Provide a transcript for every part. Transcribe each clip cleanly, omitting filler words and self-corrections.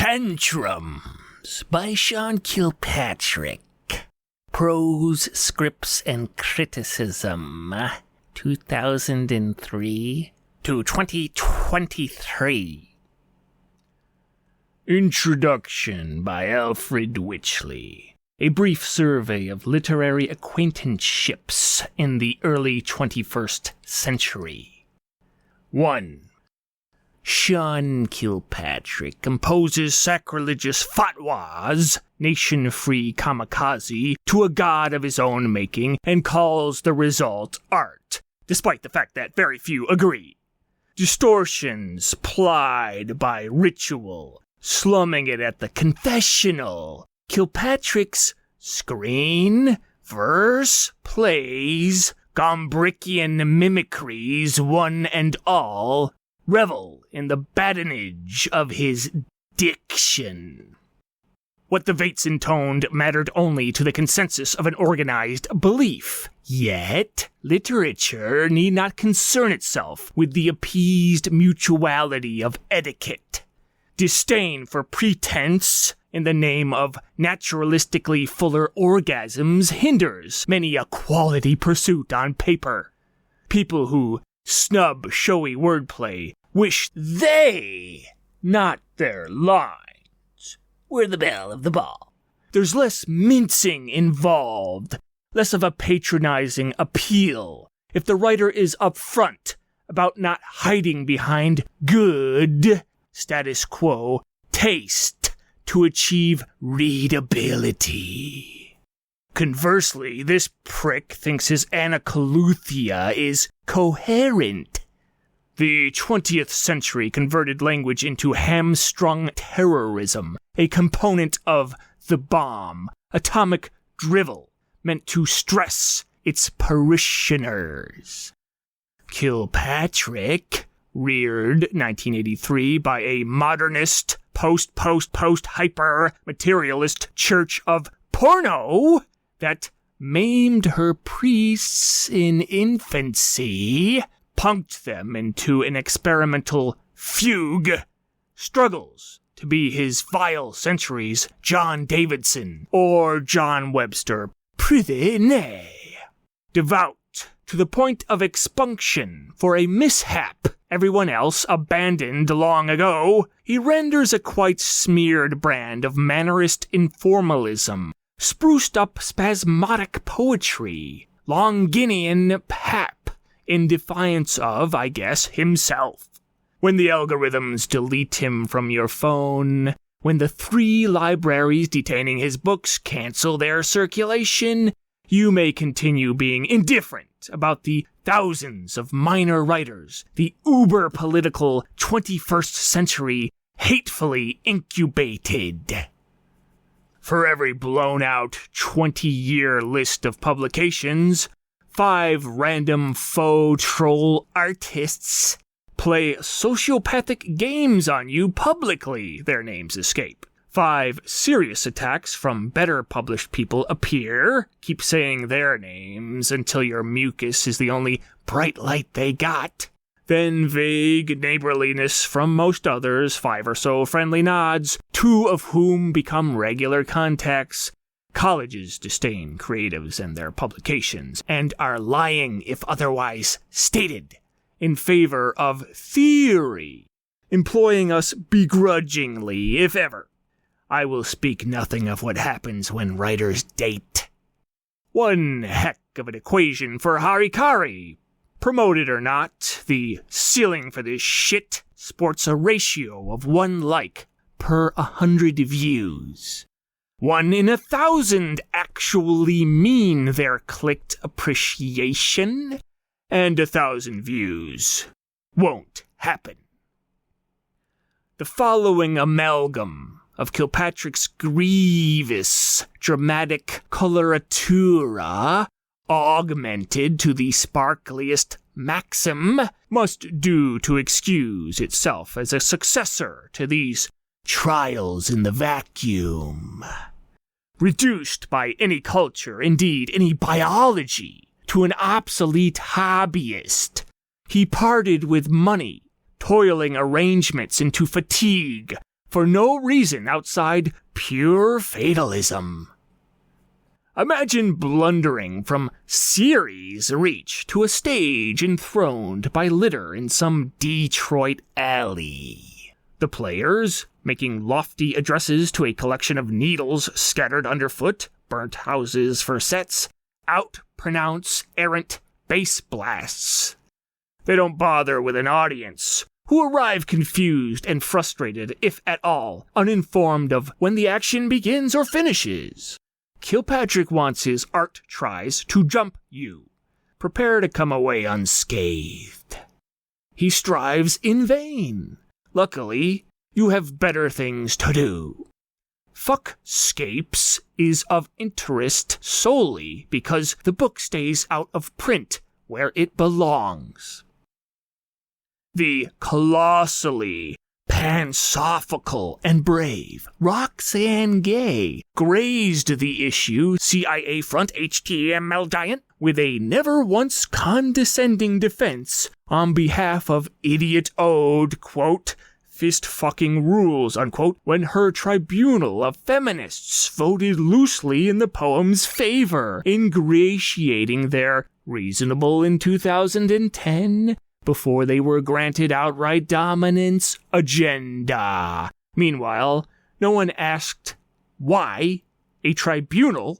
Tantrums by Sean Kilpatrick. Prose, Scripts, and Criticism, 2003 to 2023. Introduction by Alfred Wichly. A brief survey of literary acquaintanceships in the early 21st century. 1. Sean Kilpatrick composes sacrilegious fatwas, nation-free kamikaze, to a god of his own making and calls the result art, despite the fact that very few agree. Distortions plied by ritual, slumming it at the confessional. Kilpatrick's screen, verse, plays, Gombrickian mimicries, one and all, revel in the badinage of his diction. What the Vates intoned mattered only to the consensus of an organized belief. Yet, literature need not concern itself with the appeased mutuality of etiquette. Disdain for pretense in the name of naturalistically fuller orgasms hinders many a quality pursuit on paper. People who snub showy wordplay wish they, not their lines, were the belle of the ball. There's less mincing involved, less of a patronizing appeal, if the writer is upfront about not hiding behind good, status quo, taste to achieve readability. Conversely, this prick thinks his anacaluthia is coherent. The 20th century converted language into hamstrung terrorism, a component of the bomb, atomic drivel, meant to stress its parishioners. Kilpatrick, reared 1983 by a modernist, post-hyper materialist church of porno that maimed her priests in infancy, punked them into an experimental fugue, struggles to be his vile century's John Davidson or John Webster, prithee nay. Devout to the point of expunction for a mishap everyone else abandoned long ago, he renders a quite smeared brand of mannerist informalism, spruced up spasmodic poetry, Longinian pap, in defiance of, I guess, himself. When the algorithms delete him from your phone, when the 3 libraries detaining his books cancel their circulation, you may continue being indifferent about the thousands of minor writers the uber-political 21st century hatefully incubated. For every blown-out 20-year list of publications, 5 random faux troll artists play sociopathic games on you publicly, their names escape. 5 serious attacks from better published people appear, keep saying their names until your mucus is the only bright light they got. Then vague neighborliness from most others, 5 or so friendly nods, 2 of whom become regular contacts. Colleges disdain creatives and their publications, and are lying if otherwise stated, in favor of theory, employing us begrudgingly, if ever. I will speak nothing of what happens when writers date. One heck of an equation for harikari. Promoted or not, the ceiling for this shit sports a ratio of 1 like per 100 views. 1 in 1,000 actually mean their clicked appreciation, and 1,000 views won't happen. The following amalgam of Kilpatrick's grievous dramatic coloratura, augmented to the sparkliest maxim, must do to excuse itself as a successor to these trials in the vacuum. Reduced by any culture, indeed any biology, to an obsolete hobbyist, he parted with money, toiling arrangements into fatigue, for no reason outside pure fatalism. Imagine blundering from series reach to a stage enthroned by litter in some Detroit alley. The players, making lofty addresses to a collection of needles scattered underfoot, burnt houses for sets, out-pronounce errant bass blasts. They don't bother with an audience, who arrive confused and frustrated, if at all, uninformed of when the action begins or finishes. Kilpatrick wants his art tries to jump you. Prepare to come away unscathed. He strives in vain. Luckily, you have better things to do. Fuckscapes is of interest solely because the book stays out of print where it belongs. The colossally pansophical and brave Roxane Gay grazed the issue CIA front HTML giant with a never once condescending defense on behalf of idiot owed, quote, fist-fucking rules, unquote, when her tribunal of feminists voted loosely in the poem's favor, ingratiating their reasonable in 2010 before they were granted outright dominance agenda. Meanwhile, no one asked why a tribunal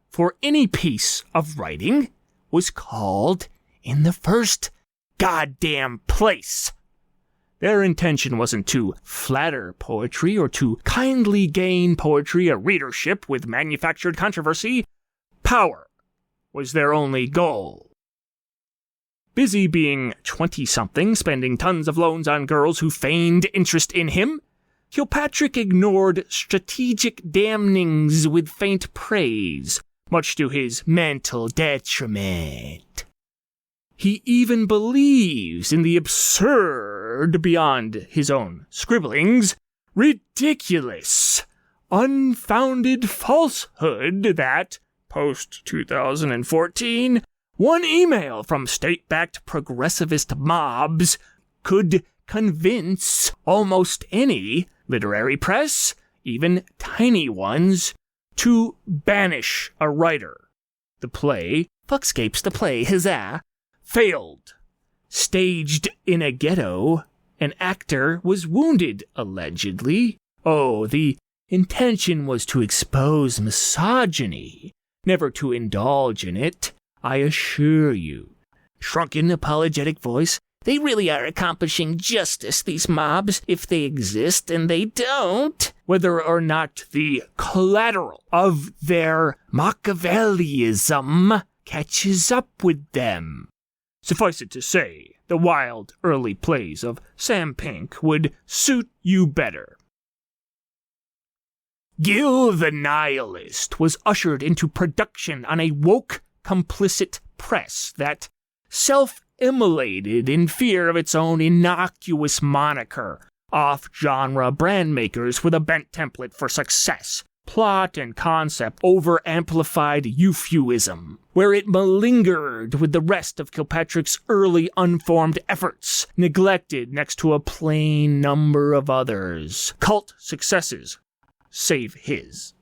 for any piece of writing was called in the first goddamn place. Their intention wasn't to flatter poetry or to kindly gain poetry a readership with manufactured controversy. Power was their only goal. Busy being 20-something, spending tons of loans on girls who feigned interest in him, Kilpatrick ignored strategic damnings with faint praise, much to his mental detriment. He even believes in the absurd beyond his own scribblings, ridiculous, unfounded falsehood that, post-2014, one email from state-backed progressivist mobs could convince almost any literary press, even tiny ones, to banish a writer. The play, Fuckscapes the play, huzzah, failed. Staged in a ghetto, an actor was wounded, allegedly. Oh, the intention was to expose misogyny, never to indulge in it, I assure you. Shrunken, apologetic voice. They really are accomplishing justice, these mobs, if they exist, and they don't. Whether or not the collateral of their Machiavellism catches up with them. Suffice it to say, the wild early plays of Sam Pink would suit you better. Gil the Nihilist was ushered into production on a woke, complicit press that self-immolated in fear of its own innocuous moniker, off-genre brand makers with a bent template for success, plot and concept over-amplified euphuism, where it malingered with the rest of Kilpatrick's early unformed efforts, neglected next to a plain number of others, cult successes, save his.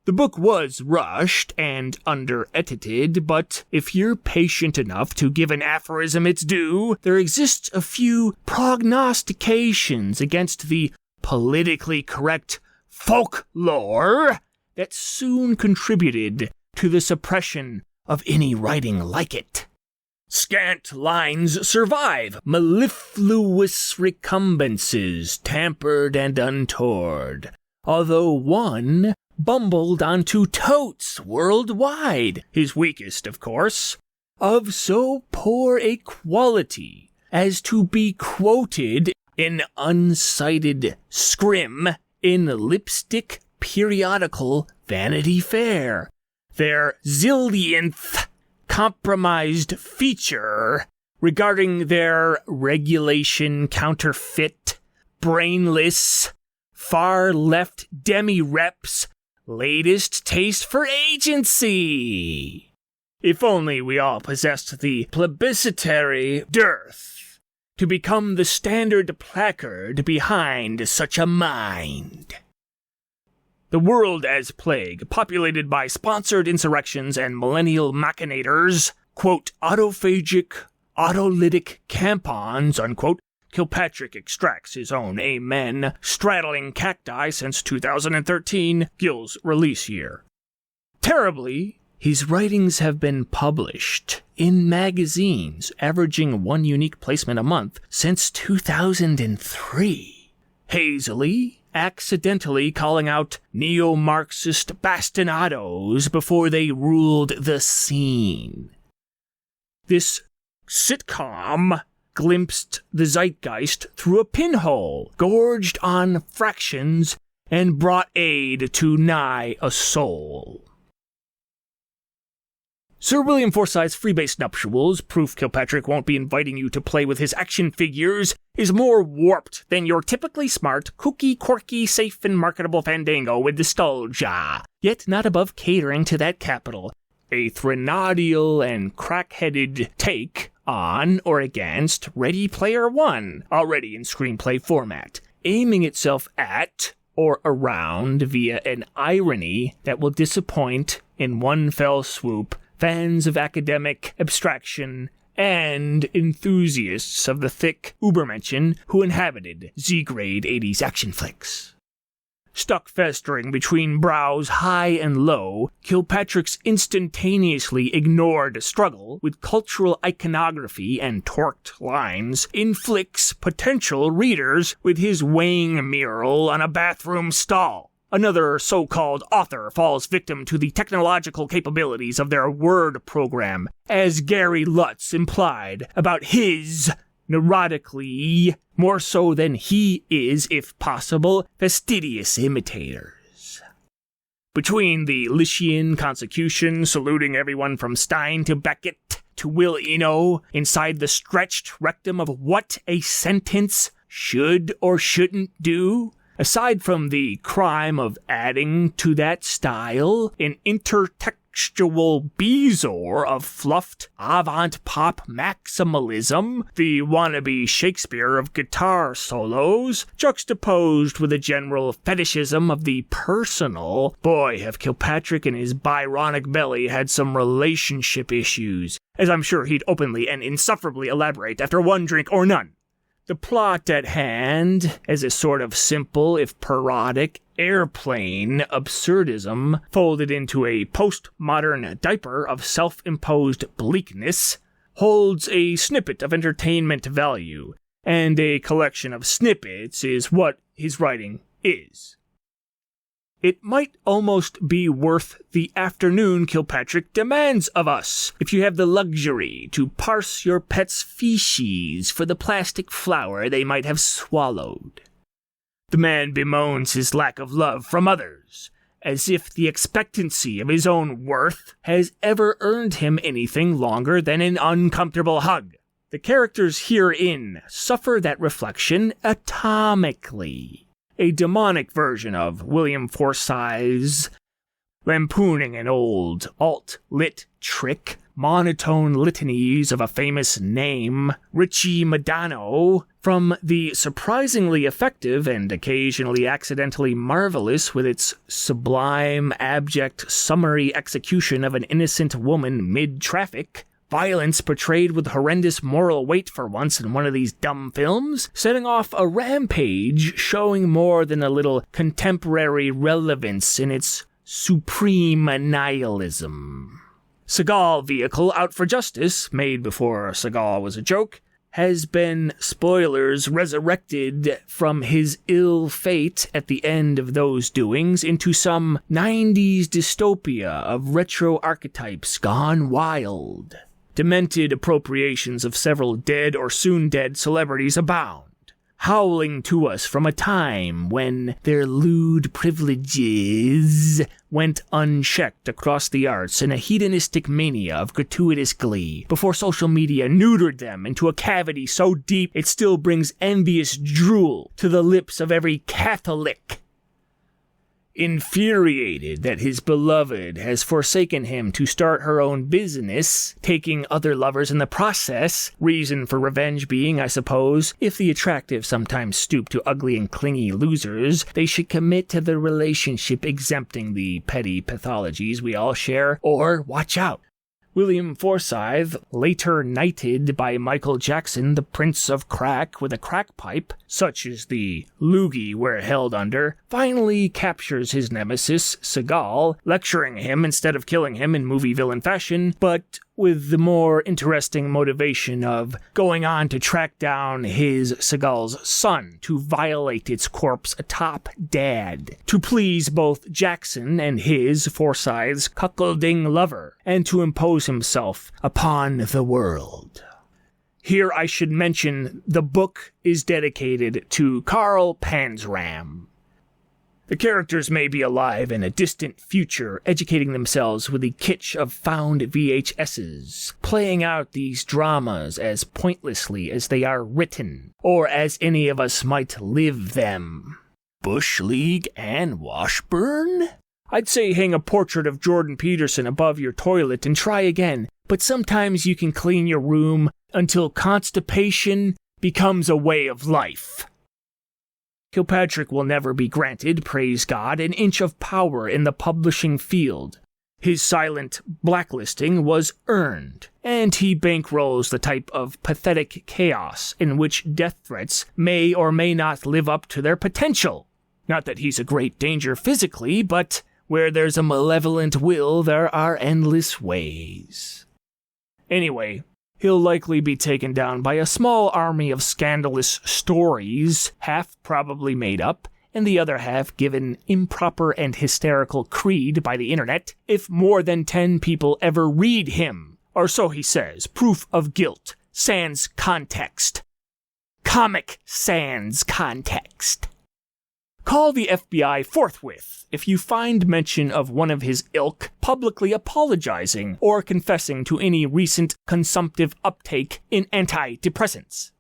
The book was rushed and under-edited, but if you're patient enough to give an aphorism its due, there exists a few prognostications against the politically correct folklore that soon contributed to the suppression of any writing like it. Scant lines survive mellifluous recumbences, tampered and untoward, although one bumbled onto totes worldwide, his weakest, of course, of so poor a quality as to be quoted in uncited scrim in lipstick periodical Vanity Fair, their zillionth compromised feature regarding their regulation counterfeit, brainless, far-left demi-reps' latest taste for agency. If only we all possessed the plebiscitary dearth to become the standard placard behind such a mind. The world as plague, populated by sponsored insurrections and millennial machinators, quote, autophagic, autolytic campons, unquote, Kilpatrick extracts his own amen, straddling cacti since 2013, Gill's release year. Terribly, his writings have been published in magazines, averaging one unique placement a month since 2003. Hazily, accidentally calling out neo-Marxist bastinados before they ruled the scene. This sitcom glimpsed the zeitgeist through a pinhole, gorged on fractions, and brought aid to nigh a soul. Sir William Forsyth's freebase nuptials, proof Kilpatrick won't be inviting you to play with his action figures, is more warped than your typically smart, kooky, quirky, safe and marketable fandango with nostalgia, yet not above catering to that capital. A threnodial and crack-headed take on or against Ready Player One, already in screenplay format, aiming itself at or around via an irony that will disappoint in one fell swoop fans of academic abstraction and enthusiasts of the thick Ubermenschen who inhabited Z-grade 80s action flicks. Stuck festering between brows high and low, Kilpatrick's instantaneously ignored struggle with cultural iconography and torqued lines inflicts potential readers with his weighing mural on a bathroom stall. Another so-called author falls victim to the technological capabilities of their word program, as Gary Lutz implied about his, neurotically, more so than he is, if possible, fastidious imitators. Between the Lycian consecution saluting everyone from Stein to Beckett to Will Eno inside the stretched rectum of what a sentence should or shouldn't do, aside from the crime of adding to that style an intertextual bezoar of fluffed avant-pop maximalism, the wannabe Shakespeare of guitar solos, juxtaposed with a general fetishism of the personal, boy, have Kilpatrick and his Byronic belly had some relationship issues, as I'm sure he'd openly and insufferably elaborate after one drink or none. The plot at hand, as a sort of simple, if parodic, airplane absurdism folded into a postmodern diaper of self-imposed bleakness, holds a snippet of entertainment value, and a collection of snippets is what his writing is. It might almost be worth the afternoon Kilpatrick demands of us, if you have the luxury to parse your pet's feces for the plastic flower they might have swallowed. The man bemoans his lack of love from others, as if the expectancy of his own worth has ever earned him anything longer than an uncomfortable hug. The characters herein suffer that reflection atomically. A demonic version of William Forsyth's lampooning an old alt-lit trick, monotone litanies of a famous name, Richie Madano, from the surprisingly effective and occasionally accidentally marvelous with its sublime, abject, summary execution of an innocent woman mid-traffic, violence portrayed with horrendous moral weight for once in one of these dumb films, setting off a rampage showing more than a little contemporary relevance in its supreme nihilism. Seagal vehicle out for justice, made before Seagal was a joke, has been, spoilers, resurrected from his ill fate at the end of those doings into some 90s dystopia of retro archetypes gone wild. Demented appropriations of several dead or soon-dead celebrities abound, howling to us from a time when their lewd privileges went unchecked across the arts in a hedonistic mania of gratuitous glee, before social media neutered them into a cavity so deep it still brings envious drool to the lips of every Catholic. Infuriated that his beloved has forsaken him to start her own business, taking other lovers in the process, reason for revenge being, I suppose, if the attractive sometimes stoop to ugly and clingy losers, they should commit to the relationship exempting the petty pathologies we all share, or watch out. William Forsyth, later knighted by Michael Jackson, the Prince of Crack with a crack pipe, such as the loogie we're held under, finally captures his nemesis, Seagal, lecturing him instead of killing him in movie villain fashion, but with the more interesting motivation of going on to track down his, Seagal's, son to violate its corpse atop Dad, to please both Jackson and his, Forsyth's, cuckolding lover, and to impose himself upon the world. Here I should mention the book is dedicated to Carl Panzram. The characters may be alive in a distant future, educating themselves with the kitsch of found VHSs, playing out these dramas as pointlessly as they are written, or as any of us might live them. Bush League and Washburn? I'd say hang a portrait of Jordan Peterson above your toilet and try again, but sometimes you can clean your room until constipation becomes a way of life. Kilpatrick will never be granted, praise God, an inch of power in the publishing field. His silent blacklisting was earned, and he bankrolls the type of pathetic chaos in which death threats may or may not live up to their potential. Not that he's a great danger physically, but where there's a malevolent will, there are endless ways. Anyway, he'll likely be taken down by a small army of scandalous stories, half probably made up, and the other half given improper and hysterical creed by the internet, if more than 10 people ever read him. Or so he says, proof of guilt, sans context. Comic sans context. Call the FBI forthwith if you find mention of one of his ilk publicly apologizing or confessing to any recent consumptive uptake in antidepressants.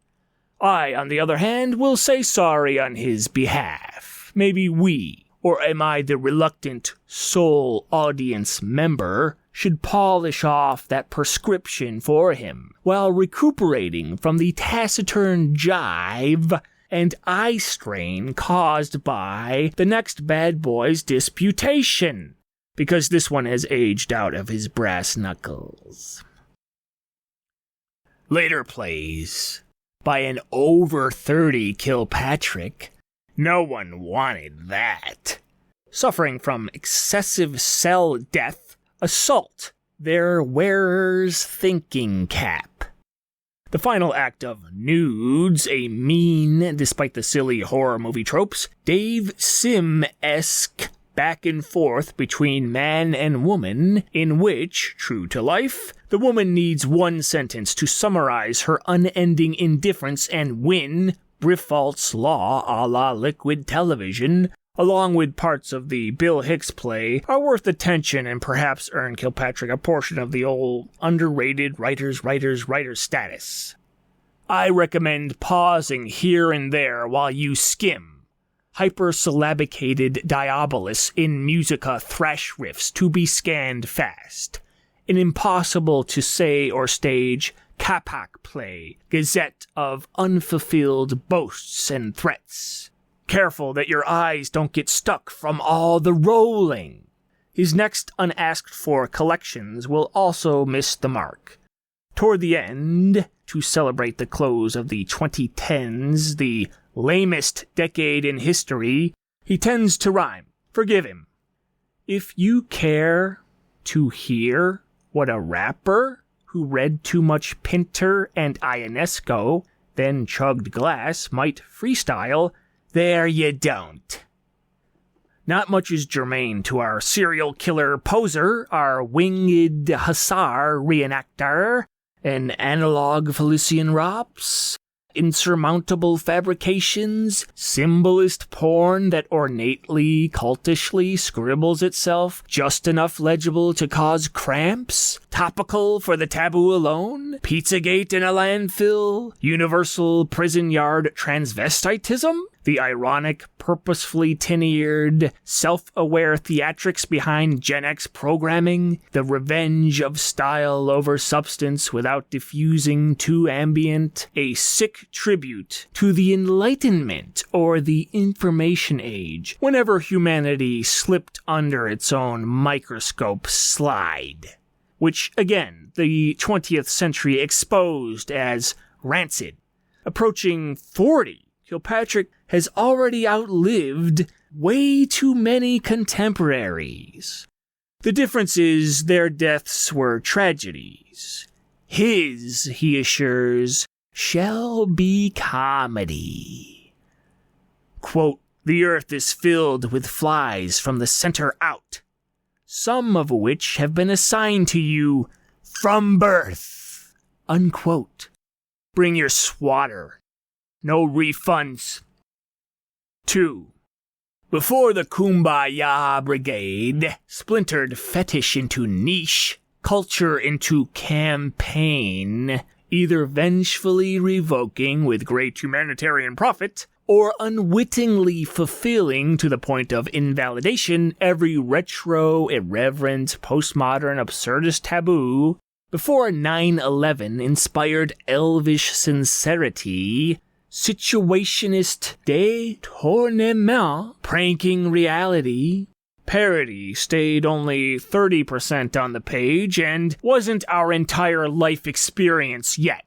I, on the other hand, will say sorry on his behalf. Maybe we, or am I the reluctant sole audience member, should polish off that prescription for him while recuperating from the taciturn jive and eye strain caused by the next bad boy's disputation, because this one has aged out of his brass knuckles. Later plays by an over 30 Kilpatrick. No one wanted that. Suffering from excessive cell death, assault their wearer's thinking cap. The final act of Nudes, a mean, despite the silly horror movie tropes, Dave Sim-esque back and forth between man and woman, in which, true to life, the woman needs one sentence to summarize her unending indifference and win Briffault's Law a la Liquid Television, along with parts of the Bill Hicks play, are worth attention and perhaps earn Kilpatrick a portion of the old underrated writer's status. I recommend pausing here and there while you skim hypersyllabicated diabolus in musica thrash riffs to be scanned fast. An impossible to say or stage capac play, gazette of unfulfilled boasts and threats. Careful that your eyes don't get stuck from all the rolling. His next unasked-for collections will also miss the mark. Toward the end, to celebrate the close of the 2010s, the lamest decade in history, he tends to rhyme. Forgive him. If you care to hear what a rapper who read too much Pinter and Ionesco, then chugged glass, might freestyle, there you don't. Not much is germane to our serial killer poser, our winged hussar reenactor, an analog Felician Rops, insurmountable fabrications, symbolist porn that ornately, cultishly scribbles itself just enough legible to cause cramps, topical for the taboo alone, Pizzagate in a landfill, universal prison yard transvestitism, The ironic, purposefully tenured, self-aware theatrics behind Gen X programming, the revenge of style over substance without diffusing too ambient, a sick tribute to the Enlightenment or the Information Age, whenever humanity slipped under its own microscope slide, which, again, the 20th century exposed as rancid. Approaching 40, Kilpatrick has already outlived way too many contemporaries. The difference is their deaths were tragedies. His, he assures, shall be comedy. Quote, "The earth is filled with flies from the center out, some of which have been assigned to you from birth." Unquote. Bring your swatter. No refunds. 2. Before the Kumbaya Brigade splintered fetish into niche, culture into campaign, either vengefully revoking with great humanitarian profit, or unwittingly fulfilling to the point of invalidation every retro, irreverent, postmodern, absurdist taboo, before 9/11 inspired elvish sincerity, situationist détournement, pranking reality, parody stayed only 30% on the page and wasn't our entire life experience yet.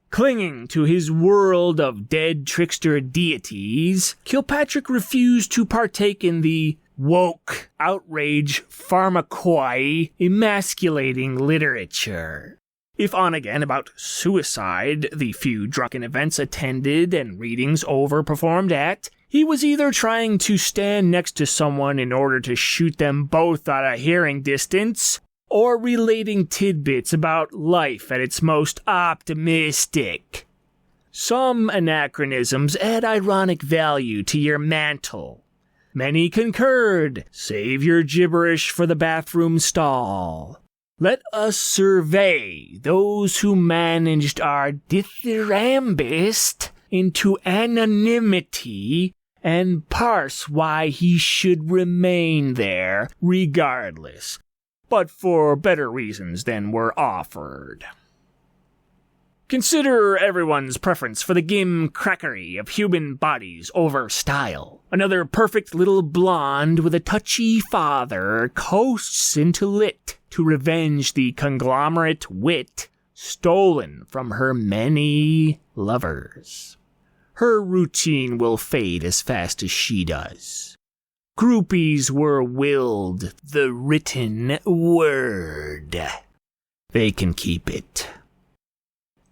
Clinging to his world of dead trickster deities, Kilpatrick refused to partake in the woke, outrage, pharmacoi, emasculating literature. If on again about suicide, the few drunken events attended and readings overperformed at, he was either trying to stand next to someone in order to shoot them both at a hearing distance, or relating tidbits about life at its most optimistic. Some anachronisms add ironic value to your mantle. Many concurred, save your gibberish for the bathroom stall. Let us survey those who managed our dithyrambist into anonymity and parse why he should remain there regardless, but for better reasons than were offered. Consider everyone's preference for the gimcrackery of human bodies over style. Another perfect little blonde with a touchy father coasts into lit to revenge the conglomerate wit stolen from her many lovers. Her routine will fade as fast as she does. Groupies were willed the written word. They can keep it.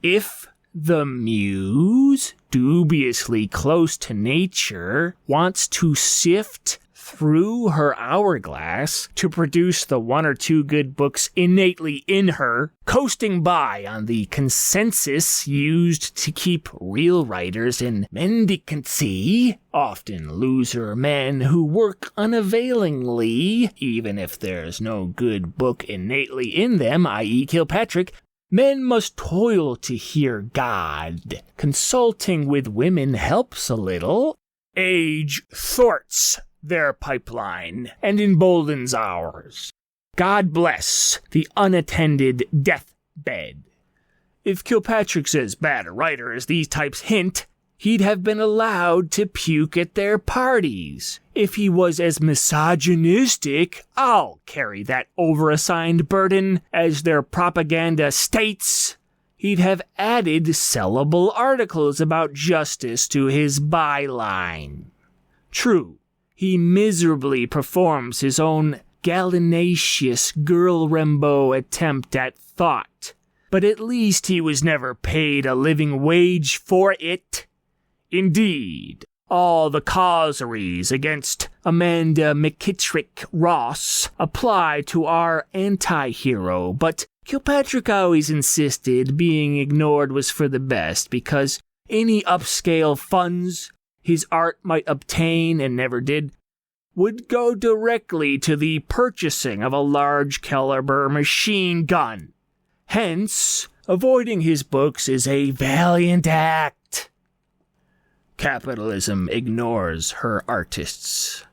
If the muse, dubiously close to nature, wants to sift through her hourglass to produce the one or two good books innately in her, coasting by on the consensus used to keep real writers in mendicancy, often loser men who work unavailingly, even if there's no good book innately in them, i.e. Kilpatrick, men must toil to hear God. Consulting with women helps a little. Age thwarts their pipeline and emboldens ours. God bless the unattended deathbed. If Kilpatrick's as bad a writer as these types hint, he'd have been allowed to puke at their parties. If he was as misogynistic, I'll carry that overassigned burden, as their propaganda states. He'd have added sellable articles about justice to his byline. True, he miserably performs his own gallinaceous girl Rimbaud attempt at thought, but at least he was never paid a living wage for it. Indeed, all the causeries against Amanda McKittrick Ross apply to our anti-hero, but Kilpatrick always insisted being ignored was for the best, because any upscale funds his art might obtain and never did would go directly to the purchasing of a large caliber machine gun. Hence, avoiding his books is a valiant act. Capitalism ignores her artists.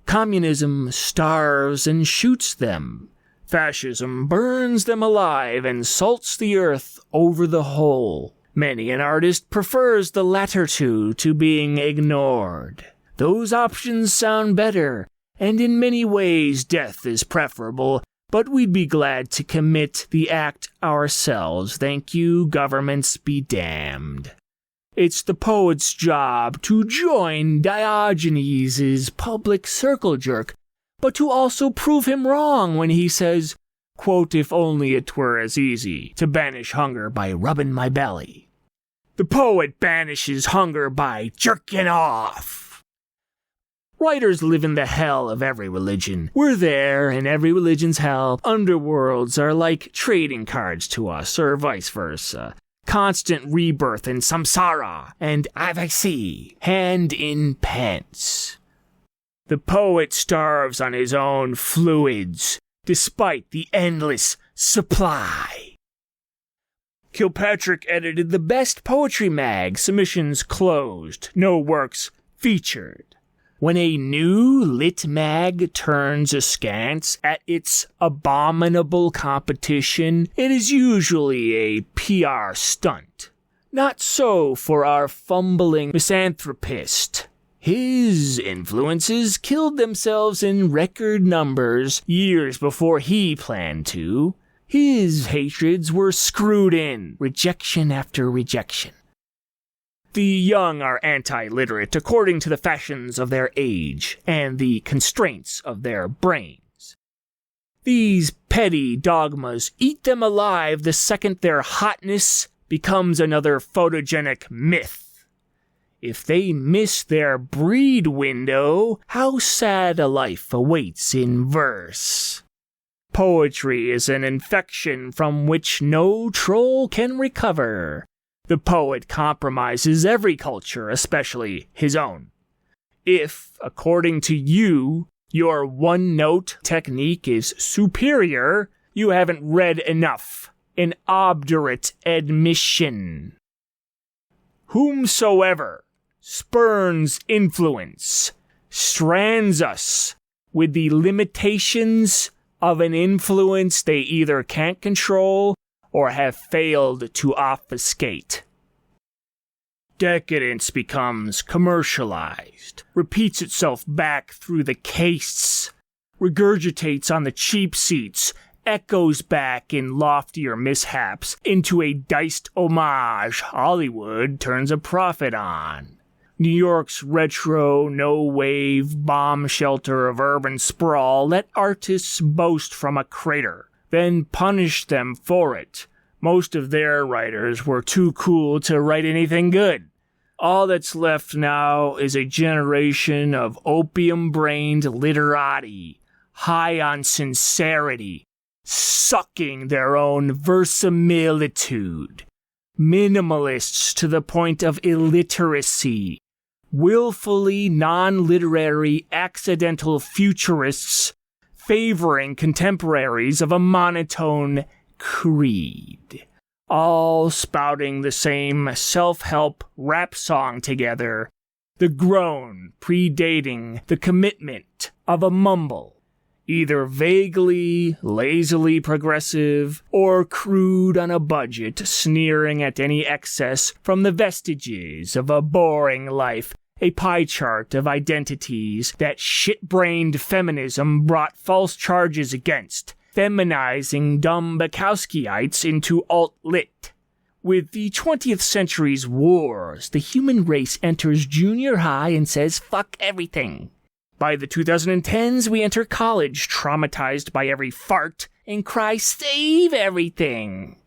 Communism starves and shoots them. Fascism burns them alive and salts the earth over the whole. Many an artist prefers the latter two to being ignored. Those options sound better, and in many ways death is preferable, but we'd be glad to commit the act ourselves. Thank you, governments be damned. It's the poet's job to join Diogenes' public circle jerk, but to also prove him wrong when he says, quote, if only it were as easy to banish hunger by rubbing my belly. The poet banishes hunger by jerking off. Writers live in the hell of every religion. We're there in every religion's hell. Underworlds are like trading cards to us, or vice versa. Constant rebirth in samsara and avasi, hand in pence. The poet starves on his own fluids, despite the endless supply. Kilpatrick edited the best poetry mag, submissions closed, no works featured. When a new lit mag turns askance at its abominable competition, it is usually a PR stunt. Not so for our fumbling misanthropist. His influences killed themselves in record numbers years before he planned to. His hatreds were screwed in, rejection after rejection. The young are anti-literate according to the fashions of their age and the constraints of their brains. These petty dogmas eat them alive the second their hotness becomes another photogenic myth. If they miss their breed window, how sad a life awaits in verse. Poetry is an infection from which no troll can recover. The poet compromises every culture, especially his own. If, according to you, your one-note technique is superior, you haven't read enough. An obdurate admission. Whomsoever spurns influence strands us with the limitations of an influence they either can't control or have failed to obfuscate. Decadence becomes commercialized, repeats itself back through the case, regurgitates on the cheap seats, echoes back in loftier mishaps into a diced homage Hollywood turns a profit on. New York's retro, no-wave bomb shelter of urban sprawl let artists boast from a crater, then punish them for it. Most of their writers were too cool to write anything good. All that's left now is a generation of opium-brained literati, high on sincerity, sucking their own verisimilitude. Minimalists to the point of illiteracy. Willfully non-literary accidental futurists favoring contemporaries of a monotone creed. All spouting the same self-help rap song together, the groan predating the commitment of a mumble. Either vaguely, lazily progressive, or crude on a budget, sneering at any excess from the vestiges of a boring life, a pie chart of identities that shit-brained feminism brought false charges against, feminizing dumb Bukowskyites into alt-lit. With the 20th century's wars, the human race enters junior high and says, fuck everything. By the 2010s, we enter college, traumatized by every fart, and cry, save everything.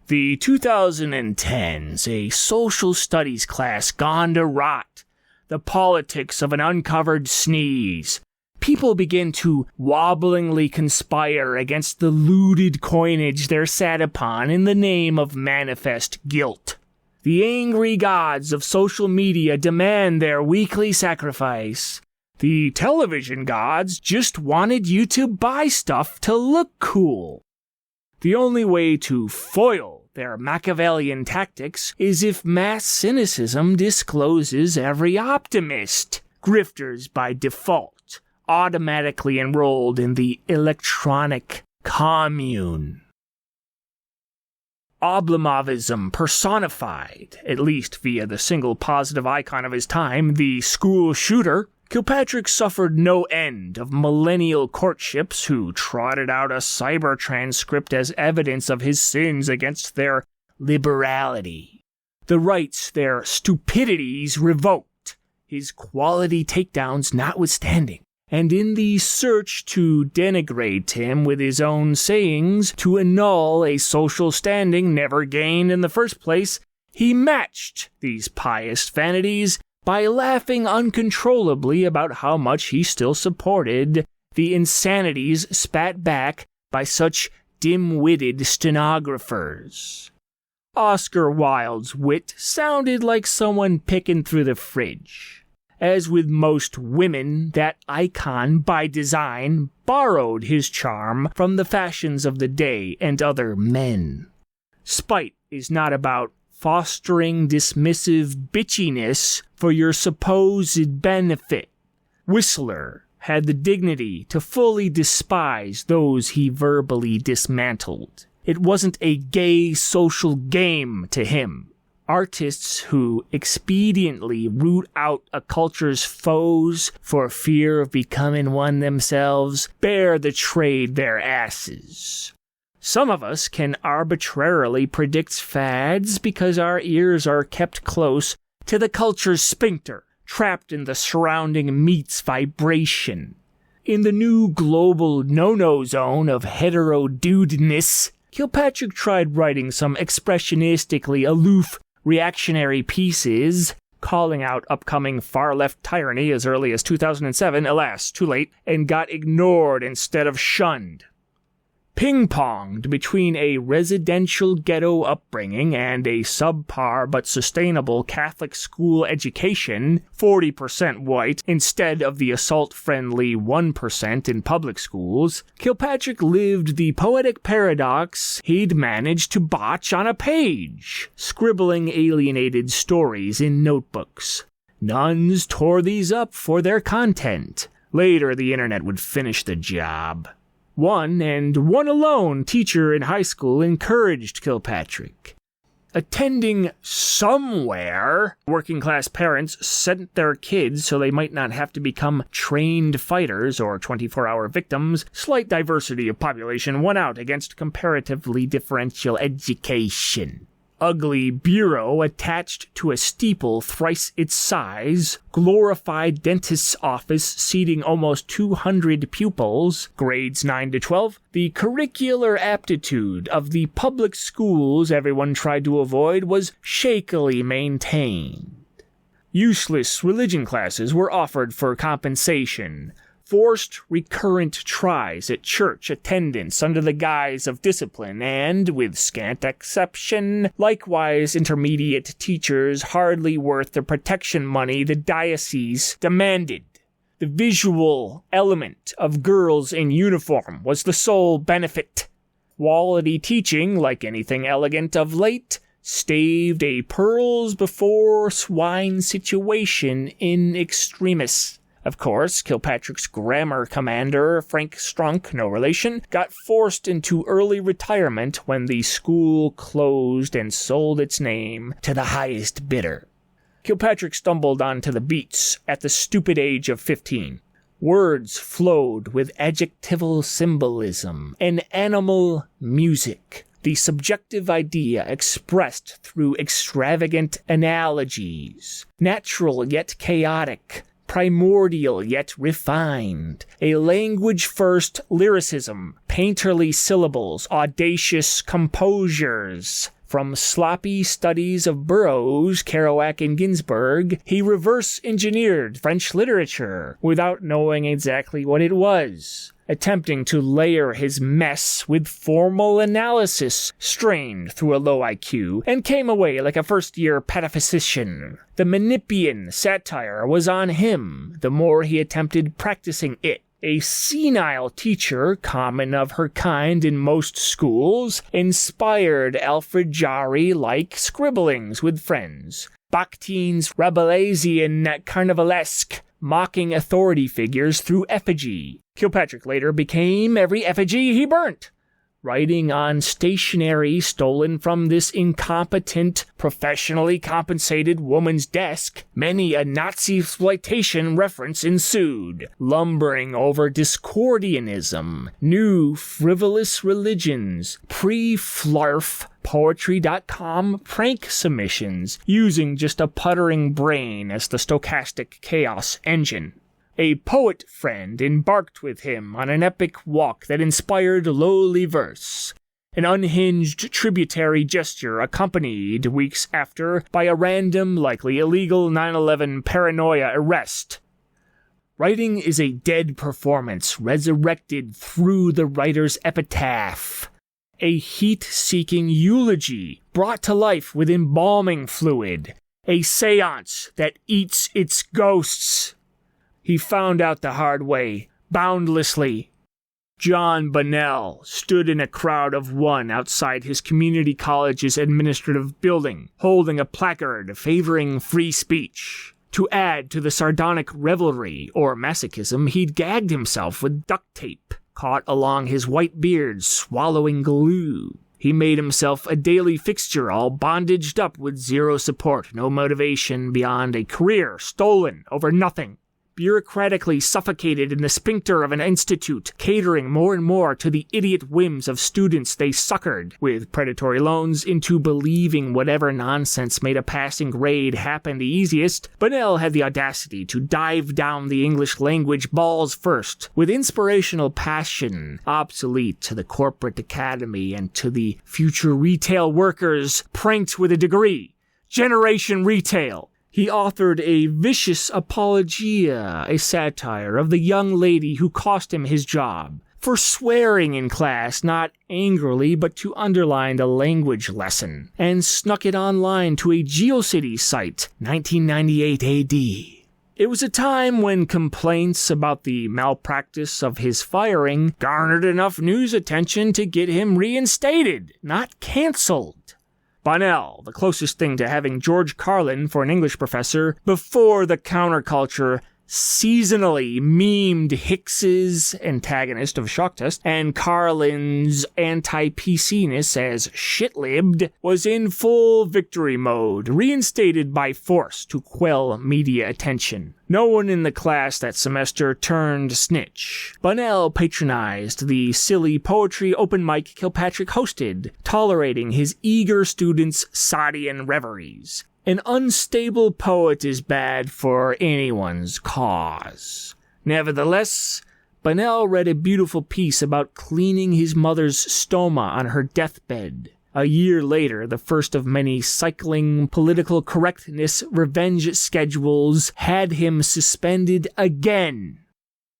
The 2010s, a social studies class gone to rot. The politics of an uncovered sneeze. People begin to wobblingly conspire against the looted coinage they're sat upon in the name of manifest guilt. The angry gods of social media demand their weekly sacrifice. The television gods just wanted you to buy stuff to look cool. The only way to foil their Machiavellian tactics is if mass cynicism discloses every optimist. Grifters by default, automatically enrolled in the electronic commune. Oblomovism personified, at least via the single positive icon of his time, the school shooter, Kilpatrick suffered no end of millennial courtships who trotted out a cyber transcript as evidence of his sins against their liberality, the rights their stupidities revoked, his quality takedowns notwithstanding. And in the search to denigrate him with his own sayings, to annul a social standing never gained in the first place, he matched these pious vanities by laughing uncontrollably about how much he still supported the insanities spat back by such dim-witted stenographers. Oscar Wilde's wit sounded like someone picking through the fridge. As with most women, that icon, by design, borrowed his charm from the fashions of the day and other men. Spite is not about fostering dismissive bitchiness for your supposed benefit. Whistler had the dignity to fully despise those he verbally dismantled. It wasn't a gay social game to him. Artists who expediently root out a culture's foes for fear of becoming one themselves bear the trade their asses. Some of us can arbitrarily predict fads because our ears are kept close to the culture's sphincter, trapped in the surrounding meat's vibration. In the new global no-no zone of hetero-dudeness, Kilpatrick tried writing some expressionistically aloof reactionary pieces, calling out upcoming far-left tyranny as early as 2007, alas, too late, and got ignored instead of shunned. Ping-ponged between a residential ghetto upbringing and a subpar but sustainable Catholic school education, 40% white instead of the assault-friendly 1% in public schools, Kilpatrick lived the poetic paradox he'd managed to botch on a page, scribbling alienated stories in notebooks. Nuns tore these up for their content. Later, the internet would finish the job. One, and one alone, teacher in high school encouraged Kilpatrick. Attending somewhere, working-class parents sent their kids so they might not have to become trained fighters or 24-hour victims. Slight diversity of population won out against comparatively differential education. Ugly bureau attached to a steeple thrice its size, glorified dentist's office seating almost 200 pupils, grades 9 to 12, the curricular aptitude of the public schools everyone tried to avoid was shakily maintained. Useless religion classes were offered for compensation. Forced recurrent tries at church attendance under the guise of discipline, and, with scant exception, likewise intermediate teachers hardly worth the protection money the diocese demanded. The visual element of girls in uniform was the sole benefit. Quality teaching, like anything elegant of late, staved a pearls before swine situation in extremis. Of course, Kilpatrick's grammar commander, Frank Strunk, no relation, got forced into early retirement when the school closed and sold its name to the highest bidder. Kilpatrick stumbled onto the beats at the stupid age of 15. Words flowed with adjectival symbolism and animal music, the subjective idea expressed through extravagant analogies, natural yet chaotic, primordial yet refined, a language-first lyricism, painterly syllables, audacious composures. From sloppy studies of Burroughs, Kerouac, and Ginsberg, he reverse-engineered French literature without knowing exactly what it was, attempting to layer his mess with formal analysis, strained through a low IQ, and came away like a first-year pataphysician. The Menippean satire was on him the more he attempted practicing it. A senile teacher, common of her kind in most schools, inspired Alfred Jarry-like scribblings with friends. Bakhtin's Rabelaisian Carnivalesque, mocking authority figures through effigy. Kilpatrick later became every effigy he burnt, writing on stationery stolen from this incompetent, professionally compensated woman's desk. Many a Nazi-exploitation reference ensued, lumbering over Discordianism, new frivolous religions, pre-flarf Poetry.com prank submissions, using just a puttering brain as the stochastic chaos engine. A poet friend embarked with him on an epic walk that inspired lowly verse, an unhinged tributary gesture accompanied weeks after by a random, likely illegal 9/11 paranoia arrest. Writing is a dead performance resurrected through the writer's epitaph, a heat-seeking eulogy brought to life with embalming fluid, a seance that eats its ghosts. He found out the hard way, boundlessly. John Bunnell stood in a crowd of one outside his community college's administrative building, holding a placard favoring free speech. To add to the sardonic revelry or masochism, he'd gagged himself with duct tape, caught along his white beard, swallowing glue. He made himself a daily fixture, all bondaged up with zero support, no motivation beyond a career stolen over nothing. Bureaucratically suffocated in the sphincter of an institute, catering more and more to the idiot whims of students they succored, with predatory loans, into believing whatever nonsense made a passing grade happen the easiest, Bunnell had the audacity to dive down the English language balls first, with inspirational passion, obsolete to the corporate academy and to the future retail workers pranked with a degree. Generation Retail. He authored a vicious apologia, a satire of the young lady who cost him his job, for swearing in class, not angrily but to underline the language lesson, and snuck it online to a GeoCities site, 1998 AD. It was a time when complaints about the malpractice of his firing garnered enough news attention to get him reinstated, not cancelled. Bunnell, the closest thing to having George Carlin for an English professor, before the counterculture seasonally memed Hicks's antagonist of Shock Test and Carlin's anti-PC-ness as shit-libbed, was in full victory mode, reinstated by force to quell media attention. No one in the class that semester turned snitch. Bunnell patronized the silly poetry open mic Kilpatrick hosted, tolerating his eager students' Sadian reveries. An unstable poet is bad for anyone's cause. Nevertheless, Bunnell read a beautiful piece about cleaning his mother's stoma on her deathbed. A year later, the first of many cycling political correctness revenge schedules had him suspended again.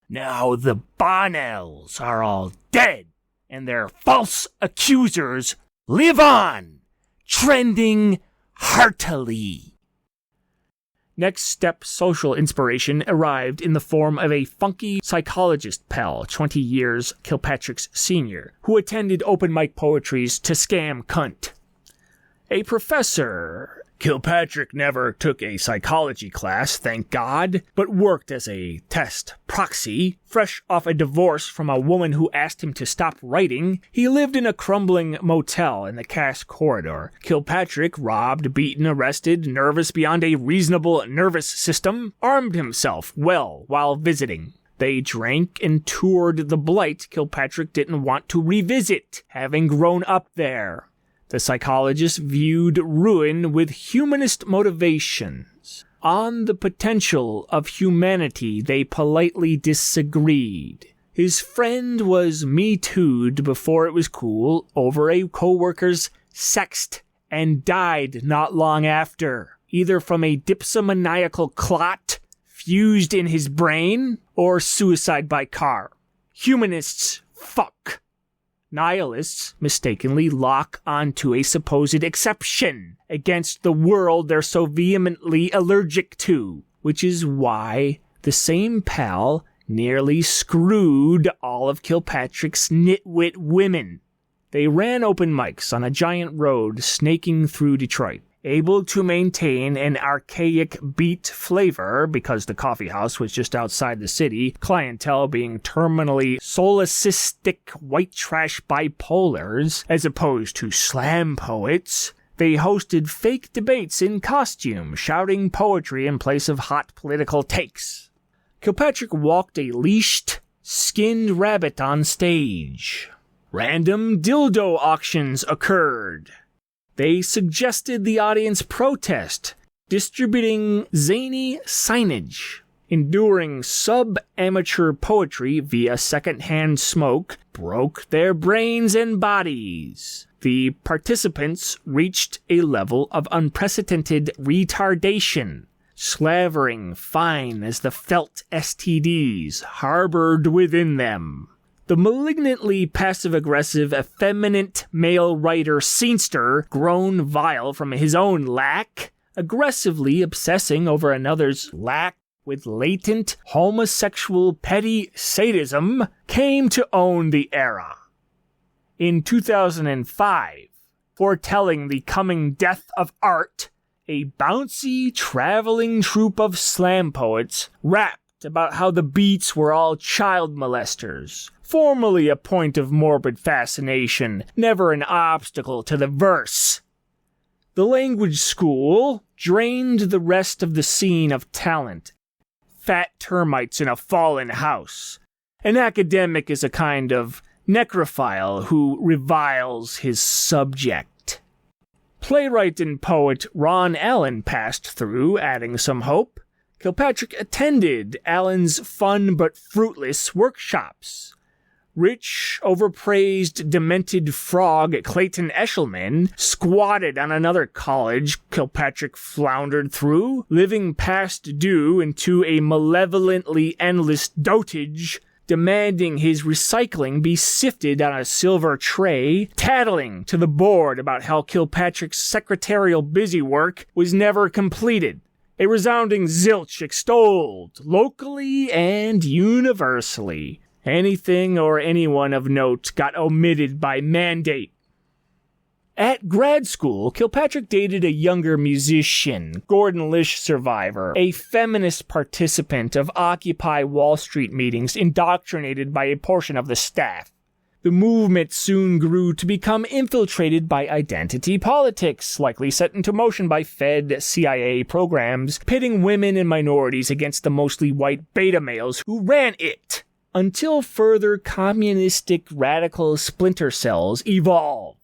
Now the Bonnells are all dead, and their false accusers live on, trending heartily. Next step social inspiration arrived in the form of a funky psychologist pal, 20 years Kilpatrick's senior, who attended open mic poetries to scam cunt. A professor. Kilpatrick never took a psychology class, thank God, but worked as a test proxy. Fresh off a divorce from a woman who asked him to stop writing, he lived in a crumbling motel in the Cass corridor. Kilpatrick, robbed, beaten, arrested, nervous beyond a reasonable nervous system, armed himself well while visiting. They drank and toured the blight Kilpatrick didn't want to revisit, having grown up there. The psychologist viewed ruin with humanist motivations. On the potential of humanity, they politely disagreed. His friend was Me Too'd before it was cool over a co-worker's sext and died not long after, either from a dipsomaniacal clot fused in his brain or suicide by car. Humanists fuck. Nihilists mistakenly lock onto a supposed exception against the world they're so vehemently allergic to, which is why the same pal nearly screwed all of Kilpatrick's nitwit women. They ran open mics on a giant road snaking through Detroit, able to maintain an archaic beat flavor because the coffee house was just outside the city, clientele being terminally solipsistic white trash bipolars as opposed to slam poets. They hosted fake debates in costume, shouting poetry in place of hot political takes. Kilpatrick walked a leashed, skinned rabbit on stage. Random dildo auctions occurred. They suggested the audience protest, distributing zany signage. Enduring sub-amateur poetry via second-hand smoke broke their brains and bodies. The participants reached a level of unprecedented retardation, slavering fine as the felt STDs harbored within them. The malignantly passive-aggressive, effeminate male writer scenester, grown vile from his own lack, aggressively obsessing over another's lack with latent homosexual petty sadism, came to own the era. In 2005, foretelling the coming death of art, a bouncy, traveling troupe of slam poets rapped about how the beats were all child molesters, formerly a point of morbid fascination, never an obstacle to the verse. The language school drained the rest of the scene of talent. Fat termites in a fallen house. An academic is a kind of necrophile who reviles his subject. Playwright and poet Ron Allen passed through, adding some hope. Kilpatrick attended Allen's fun but fruitless workshops. Rich, overpraised, demented frog Clayton Eshelman squatted on another college Kilpatrick floundered through, living past due into a malevolently endless dotage, demanding his recycling be sifted on a silver tray, tattling to the board about how Kilpatrick's secretarial busywork was never completed. A resounding zilch extolled, locally and universally. Anything or anyone of note got omitted by mandate. At grad school, Kilpatrick dated a younger musician, Gordon Lish survivor, a feminist participant of Occupy Wall Street meetings indoctrinated by a portion of the staff. The movement soon grew to become infiltrated by identity politics, likely set into motion by Fed CIA programs, pitting women and minorities against the mostly white beta males who ran it, until further communistic radical splinter cells evolved.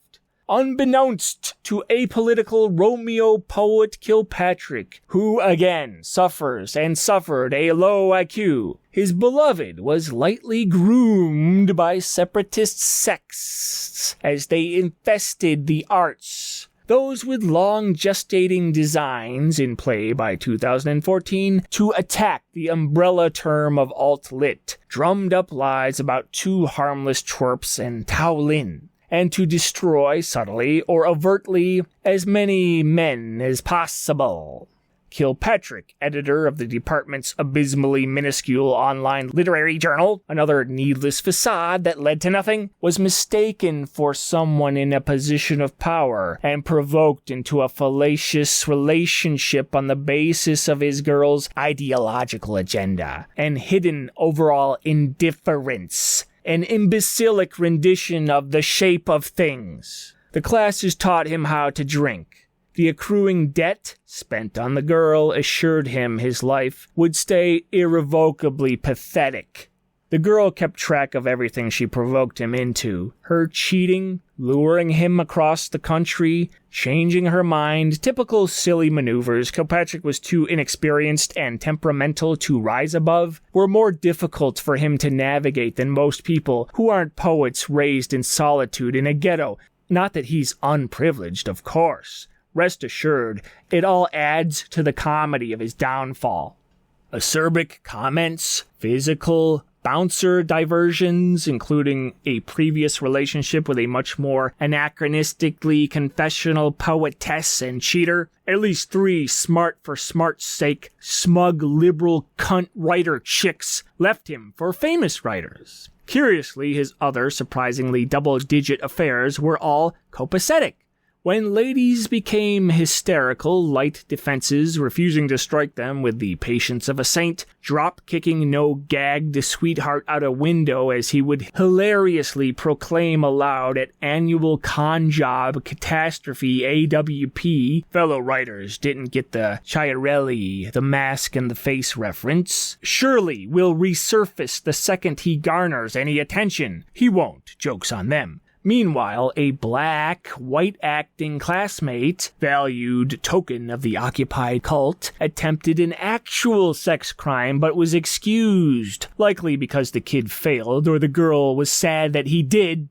Unbeknownst to apolitical Romeo poet Kilpatrick, who again suffers and suffered a low IQ, his beloved was lightly groomed by separatist sects as they infested the arts. Those with long gestating designs in play by 2014 to attack the umbrella term of alt-lit, drummed up lies about two harmless twerps and Taolin, and to destroy subtly or overtly as many men as possible. Kilpatrick, editor of the department's abysmally minuscule online literary journal, another needless facade that led to nothing, was mistaken for someone in a position of power and provoked into a fallacious relationship on the basis of his girl's ideological agenda and hidden overall indifference. An imbecilic rendition of The Shape of Things. The classes taught him how to drink. The accruing debt spent on the girl assured him his life would stay irrevocably pathetic. The girl kept track of everything she provoked him into. Her cheating, luring him across the country, changing her mind, typical silly maneuvers Kilpatrick was too inexperienced and temperamental to rise above, were more difficult for him to navigate than most people who aren't poets raised in solitude in a ghetto. Not that he's unprivileged, of course. Rest assured, it all adds to the comedy of his downfall. Acerbic comments, physical, bouncer diversions, including a previous relationship with a much more anachronistically confessional poetess and cheater. At least 3 smart for smart's sake, smug liberal cunt writer chicks left him for famous writers. Curiously, his other surprisingly double-digit affairs were all copacetic. When ladies became hysterical, light defenses refusing to strike them with the patience of a saint, drop-kicking no-gagged sweetheart out a window as he would hilariously proclaim aloud at annual con job catastrophe AWP, fellow writers didn't get the Chiarelli, the mask and the face reference, surely will resurface the second he garners any attention. He won't, joke's on them. Meanwhile, a black, white-acting classmate, valued token of the occupied cult, attempted an actual sex crime but was excused, likely because the kid failed or the girl was sad that he did.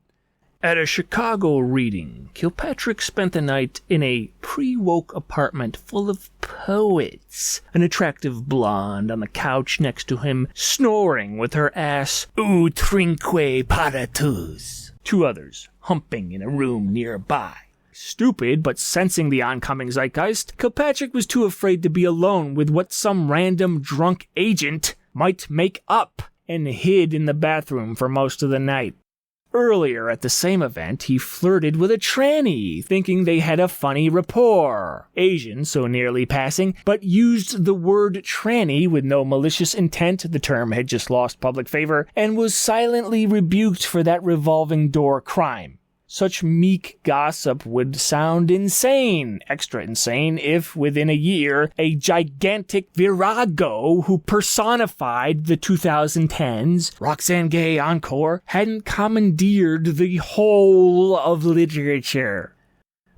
At a Chicago reading, Kilpatrick spent the night in a pre-woke apartment full of poets. An attractive blonde on the couch next to him, snoring with her ass utrinque paratus. 2 others humping in a room nearby. Stupid, but sensing the oncoming zeitgeist, Kilpatrick was too afraid to be alone with what some random drunk agent might make up, and hid in the bathroom for most of the night. Earlier at the same event, he flirted with a tranny, thinking they had a funny rapport. Asian, so nearly passing, but used the word tranny with no malicious intent. The term had just lost public favor, and was silently rebuked for that revolving door crime. Such meek gossip would sound insane, extra insane, if within a year a gigantic virago who personified the 2010s, Roxane Gay Encore, hadn't commandeered the whole of literature.